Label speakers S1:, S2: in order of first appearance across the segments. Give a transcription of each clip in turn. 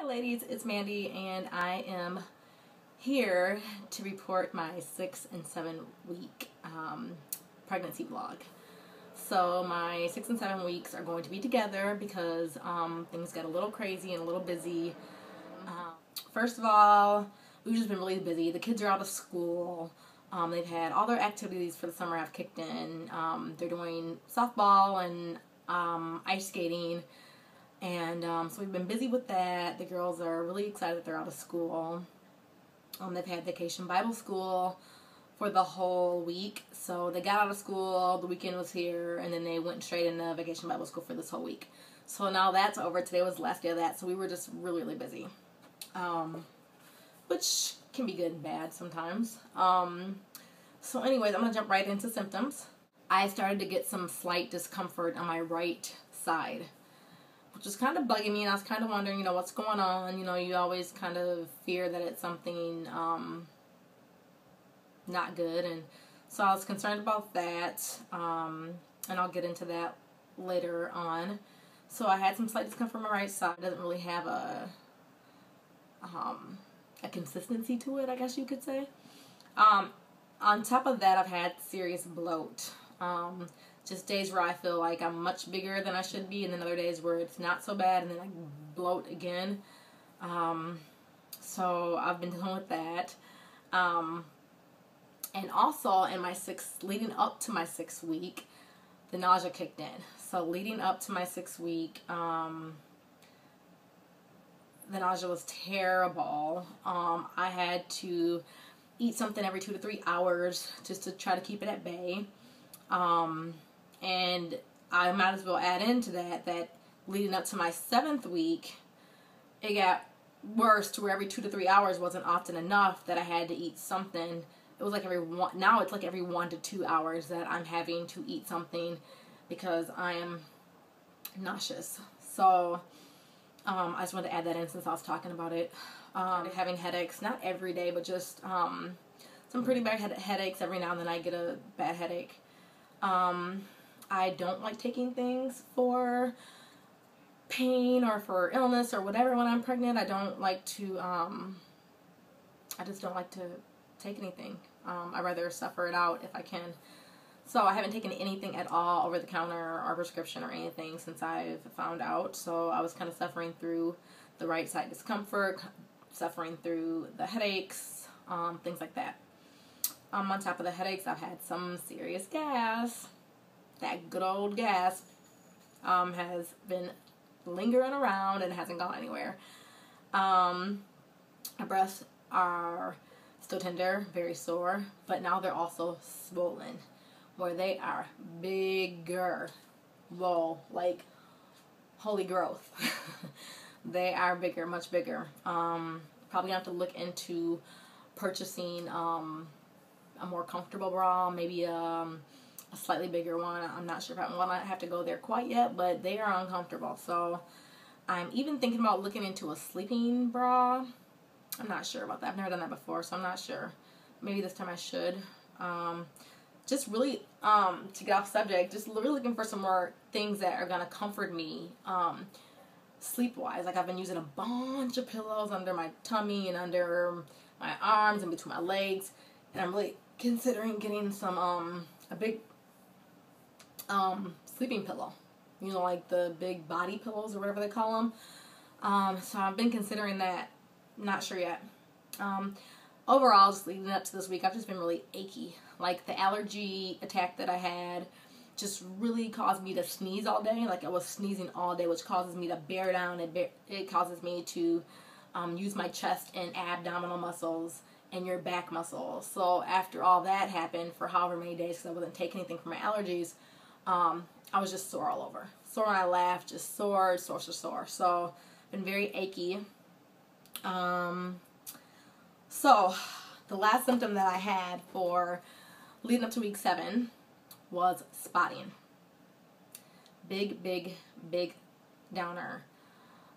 S1: Hi ladies, it's Mandy and I am here to report my 6 and 7 week pregnancy vlog. So my 6 and 7 weeks are going to be together because things got a little crazy and a little busy. First of all, we've just been really busy. The kids are out of school. They've had all their activities for the summer have kicked in. They're doing softball and ice skating. And so we've been busy with that. The girls are really excited that they're out of school. They've had vacation Bible school for the whole week. So they got out of school, the weekend was here, and then they went straight into vacation Bible school for this whole week. So now that's over. Today was the last day of that. So we were just really, really busy. Which can be good and bad sometimes. So anyways, I'm going to jump right into symptoms. I started to get some slight discomfort on my right side, which is kind of bugging me, and I was kind of wondering, what's going on. You always kind of fear that it's something not good, and so I was concerned about that, and I'll get into that later on. So I had some slight discomfort on my right side. It doesn't really have a consistency to it, I guess you could say. On top of that, I've had serious bloat. Just days where I feel like I'm much bigger than I should be, and then other days where it's not so bad, and then I bloat again. So I've been dealing with that. And also in my leading up to my 6th week, the nausea kicked in. So leading up to my 6th week, the nausea was terrible. I had to eat something every 2 to 3 hours just to try to keep it at bay. And I might as well add into that leading up to my 7th week, it got worse to where every 2 to 3 hours wasn't often enough that I had to eat something. It was like now it's like every 1 to 2 hours that I'm having to eat something because I am nauseous. So, I just wanted to add that in since I was talking about it. Having headaches, not every day, but just, some pretty bad headaches. Every now and then I get a bad headache. I don't like taking things for pain or for illness or whatever when I'm pregnant. I don't like to, I just don't like to take anything. I'd rather suffer it out if I can. So I haven't taken anything at all over the counter or prescription or anything since I've found out. So I was kind of suffering through the right side discomfort, suffering through the headaches, things like that. On top of the headaches, I've had some serious gas. That good old gas has been lingering around and hasn't gone anywhere. My breasts are still tender, very sore, but now they're also swollen, where they are bigger. Whoa, like holy growth. They are bigger, much bigger. Probably gonna have to look into purchasing a more comfortable bra, maybe a slightly bigger one. I'm not sure if I want to have to go there quite yet, but they are uncomfortable. So I'm even thinking about looking into a sleeping bra. I'm not sure about that. I've never done that before, so I'm not sure. Maybe this time I should. Just really, to get off subject, just really looking for some more things that are going to comfort me sleep-wise. Like I've been using a bunch of pillows under my tummy and under my arms and between my legs. And I'm really considering getting some, a big sleeping pillow. Like the big body pillows or whatever they call them. So I've been considering that. Not sure yet. Overall, just leading up to this week, I've just been really achy. Like the allergy attack that I had just really caused me to sneeze all day. Like I was sneezing all day, which causes me to bear down. It causes me to use my chest and abdominal muscles and your back muscles. So after all that happened for however many days, because I wasn't taking anything for my allergies, I was just sore all over. Sore when I laughed, just sore. So been very achy. So the last symptom that I had for leading up to week 7 was spotting. Big, big, big downer.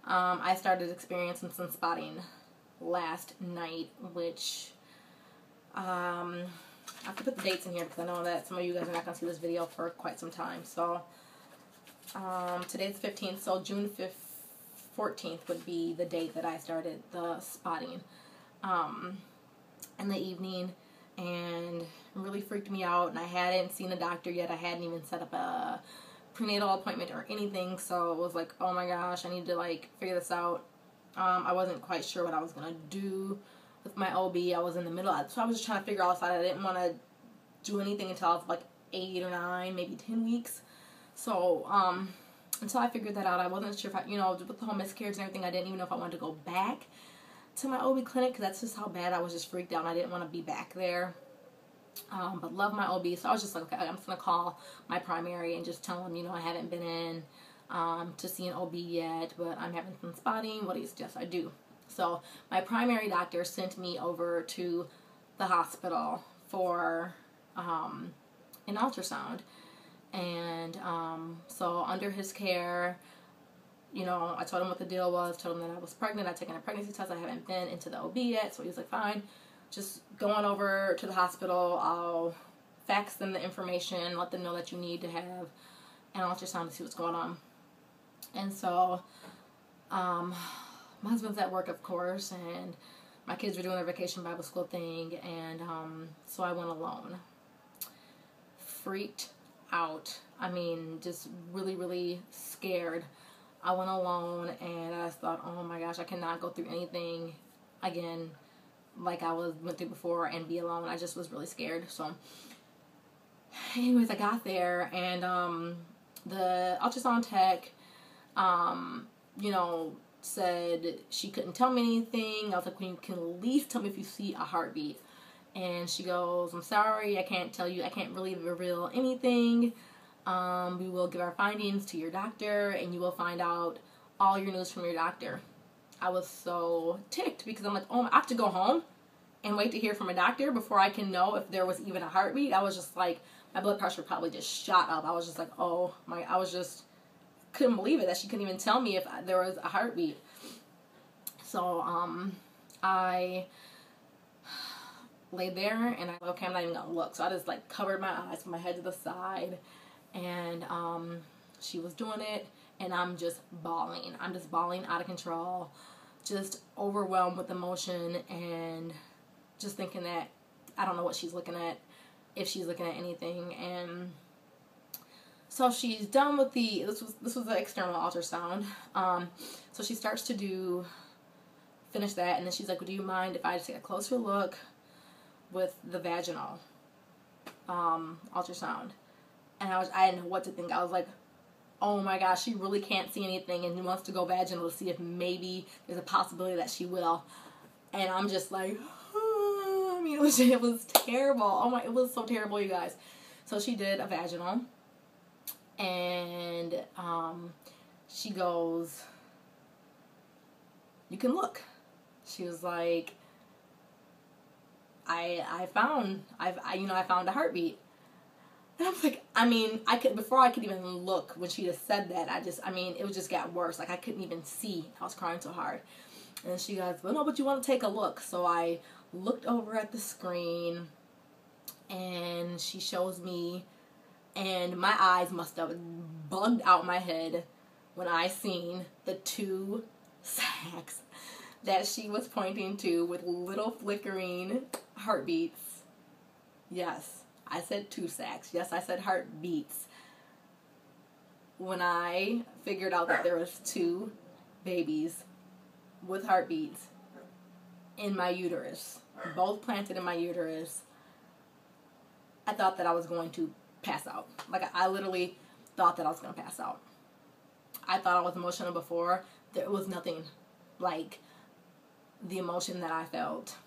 S1: I started experiencing some spotting last night, which I have to put the dates in here because I know that some of you guys are not going to see this video for quite some time. So today's 15th, so June 14th would be the date that I started the spotting in the evening, and it really freaked me out, and I hadn't seen a doctor yet. I hadn't even set up a prenatal appointment or anything, so it was like, oh my gosh, I need to like figure this out. I wasn't quite sure what I was gonna do with my OB. I was in the middle, so I was just trying to figure all this out. I didn't want to do anything until I was like 8 or 9, maybe 10 weeks. So until I figured that out, I wasn't sure if I, with the whole miscarriage and everything, I didn't even know if I wanted to go back to my OB clinic, because that's just how bad I was just freaked out, and I didn't want to be back there. But love my OB, so I was just like, okay, I'm just going to call my primary and just tell him, I haven't been in to see an OB yet, but I'm having some spotting. What do you suggest I do? So my primary doctor sent me over to the hospital for an ultrasound, and so under his care, I told him what the deal was, told him that I was pregnant, I'd taken a pregnancy test, I haven't been into the OB yet, so he was like, fine, just go on over to the hospital, I'll fax them the information, let them know that you need to have an ultrasound to see what's going on. And so, my husband's at work, of course, and my kids were doing their vacation Bible school thing, and so I went alone. Freaked out. I mean, just really, really scared. I went alone, and I thought, oh my gosh, I cannot go through anything again like I went through before and be alone. I just was really scared. So anyways, I got there, and the ultrasound tech, said she couldn't tell me anything. I was like, well, you can at least tell me if you see a heartbeat. And she goes, I'm sorry, I can't tell you, I can't really reveal anything. We will give our findings to your doctor, and you will find out all your news from your doctor. I was so ticked, because I'm like, oh, I have to go home and wait to hear from a doctor before I can know if there was even a heartbeat. I was just like, my blood pressure probably just shot up. I was just like, oh my, I was just, couldn't believe it that she couldn't even tell me if there was a heartbeat. So, I laid there, and I, okay, I'm not even gonna look. So I just like covered my eyes, put my head to the side, and she was doing it, and I'm just bawling. I'm just bawling out of control, just overwhelmed with emotion, and just thinking that I don't know what she's looking at, if she's looking at anything. And so she's done with this was the external ultrasound. So she starts to finish that, and then she's like, well, do you mind if I just take a closer look with the vaginal ultrasound? And I didn't know what to think. I was like, oh my gosh, she really can't see anything, and wants to go vaginal to see if maybe there's a possibility that she will. And I'm just like, oh, I mean, it was terrible. Oh my, it was so terrible, you guys. So she did a vaginal, and she goes, you can look. She was like, I found a heartbeat. And I was like, I mean, before I could even look, when she just said that, it just got worse. Like, I couldn't even see. I was crying so hard. And she goes, well, no, but you want to take a look. So I looked over at the screen, and she shows me, and my eyes must have bugged out my head when I seen the 2 sacs that she was pointing to with little flickering heartbeats. Yes, I said 2 sacs. Yes, I said heartbeats. When I figured out that there was 2 babies with heartbeats in my uterus, both planted in my uterus, I thought that I was going to pass out. Like, I literally thought that I was going to pass out. I thought I was emotional before. There was nothing like the emotion that I felt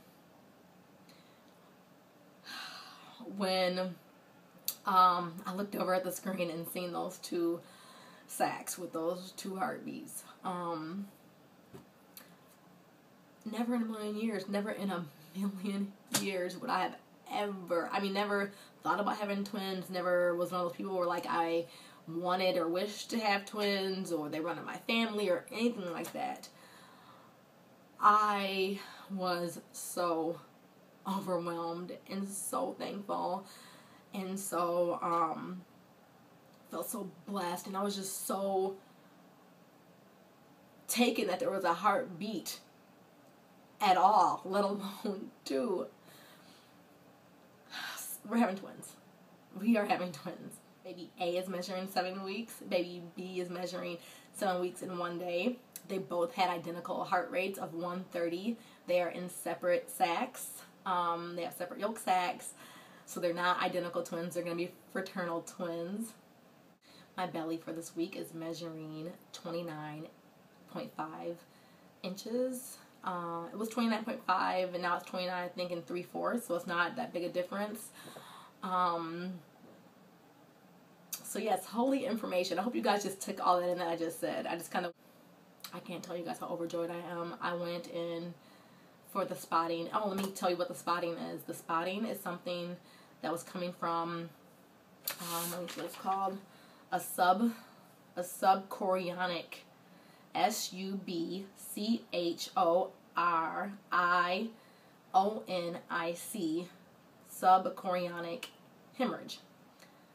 S1: when I looked over at the screen and seen those 2 sacs with those 2 heartbeats. Never in a million years would I have never thought about having twins. Never was one of those people where like I wanted or wished to have twins, or they run in my family or anything like that. I was so overwhelmed and so thankful, and so felt so blessed, and I was just so taken that there was a heartbeat at all, let alone two. We're having twins. We are having twins. Baby A is measuring 7 weeks. Baby B is measuring 7 weeks in 1 day. They both had identical heart rates of 130. They are in separate sacs. They have separate yolk sacs. So they're not identical twins. They're going to be fraternal twins. My belly for this week is measuring 29.5 inches. It was 29.5 and now it's 29, I think, in 3/4. So it's not that big a difference. So yes, holy information. I hope you guys just took all that in that I just said. I can't tell you guys how overjoyed I am. I went in for the spotting. Oh, let me tell you what the spotting is. The spotting is something that was coming from, let me see what it's called, a subchorionic, SUBCHORIONIC, subchorionic hemorrhage.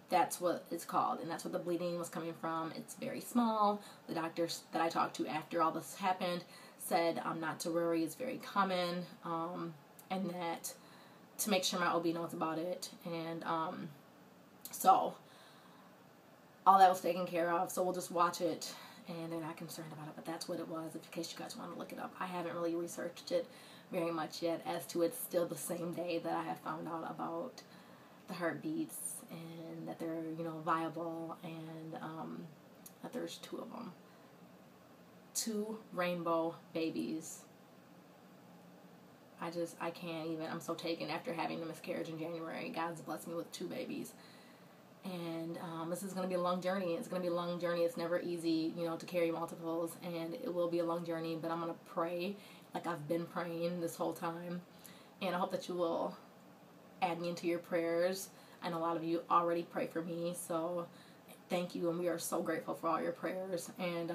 S1: That's what it's called, and that's what the bleeding was coming from. It's very small. The doctors that I talked to after all this happened said not to worry, it's very common, and that to make sure my OB knows about it. And so all that was taken care of, so we'll just watch it, and they're not concerned about it, but that's what it was, in case you guys want to look it up. I haven't really researched it very much yet as to it's still the same day that I have found out about the heartbeats and that they're, viable, and that there's 2 of them. 2 rainbow babies. I can't even, I'm so taken after having a miscarriage in January. God's blessed me with 2 babies. And this is going to be a long journey. It's going to be a long journey. It's never easy, to carry multiples, and it will be a long journey, but I'm going to pray like I've been praying this whole time. And I hope that you will add me into your prayers. I know a lot of you already pray for me, so thank you, and we are so grateful for all your prayers. And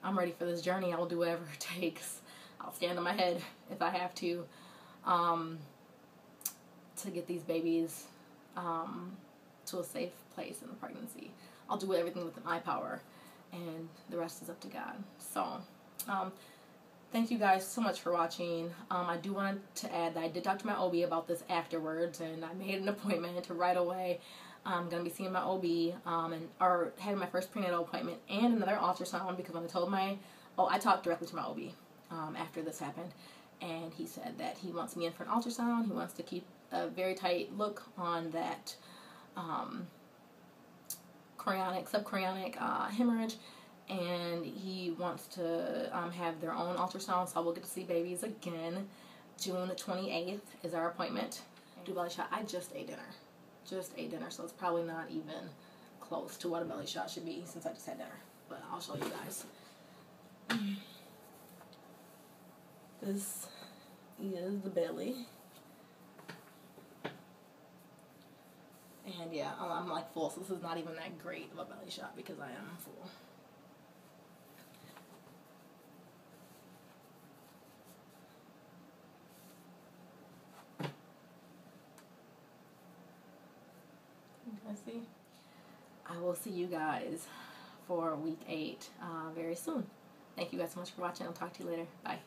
S1: I'm ready for this journey. I will do whatever it takes. I'll stand on my head if I have to get these babies to a safe place in the pregnancy. I'll do everything within my power, and the rest is up to God. So, thank you guys so much for watching. I do want to add that I did talk to my OB about this afterwards, and I made an appointment right away. I'm going to be seeing my OB or having my first prenatal appointment and another ultrasound, because when I told I talked directly to my OB after this happened, and he said that he wants me in for an ultrasound. He wants to keep a very tight look on that subchorionic hemorrhage, and he wants to have their own ultrasound, so I will get to see babies again. June 28th is our appointment. Do belly shot. I just ate dinner. So it's probably not even close to what a belly shot should be since I just had dinner. But I'll show you guys. This is the belly. And yeah, I'm like full, so this is not even that great of a belly shot because I am full. I see. I will see you guys for week 8 very soon. Thank you guys so much for watching. I'll talk to you later. Bye.